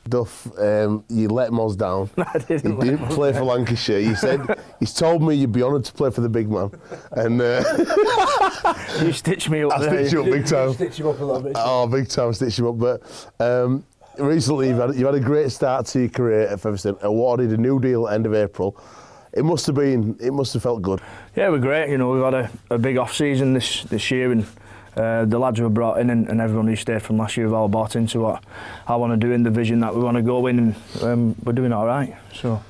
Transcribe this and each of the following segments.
Duff, you let Moz down. I didn't. He didn't play for Lancashire. You said he's told me you'd be honoured to play for the big man, and you stitched me up. I stitched you up big time. Stitch you up a little bit. Oh, big time, stitched you up. But recently, you've had a great start to your career at Featherstone. Awarded a new deal at the end of April. It must have felt good. Yeah, we're great. You know, we've had a big off season this year, and the lads were brought in, and everyone who stayed from last year have all bought into what I want to do in the vision that we want to go in, and we're doing all right. So.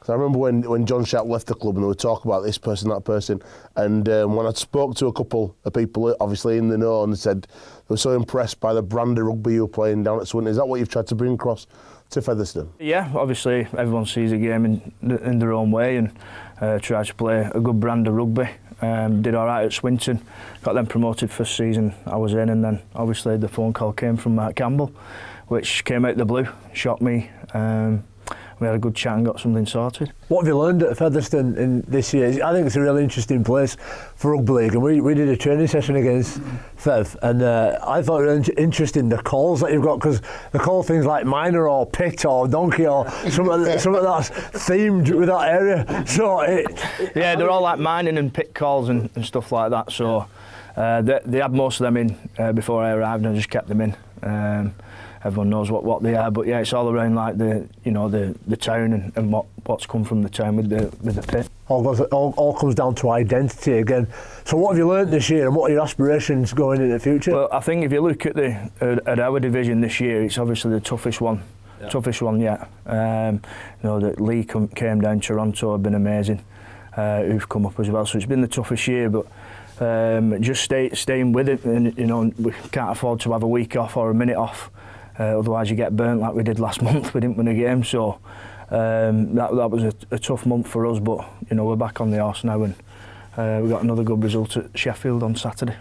I remember when John Sharp left the club and they would talk about this person, that person, and when I spoke to a couple of people, obviously in the know, and they said they were so impressed by the brand of rugby you were playing down at Swinton. Is that what you've tried to bring across to Featherstone? Yeah, obviously everyone sees a game in their own way, and try to play a good brand of rugby. Did all right at Swinton, got them promoted first season I was in, and then obviously the phone call came from Mark Campbell, which came out of the blue, shocked me. We had a good chat and got something sorted. What have you learned at Featherstone in this year? I think it's a really interesting place for rugby league, and we did a training session against Fev, and I thought it was interesting the calls that you've got, because they call things like minor or pit or donkey or something that's themed with that area. So yeah, they're all like mining and pit calls and stuff like that. So they had most of them in before I arrived, and I just kept them in. Everyone knows what they are, but yeah, it's all around like the town and what's come from the town with the pit. All comes down to identity again. So what have you learnt this year, and what are your aspirations going into the future? Well, I think if you look at our division this year, it's obviously the toughest one yet. The Lee came down, Toronto have been amazing, who've come up as well. So it's been the toughest year, but just staying with it, and we can't afford to have a week off or a minute off. Otherwise you get burnt like we did last month. We didn't win a game, so that was a tough month for us, but we're back on the horse now, and we got another good result at Sheffield on Saturday.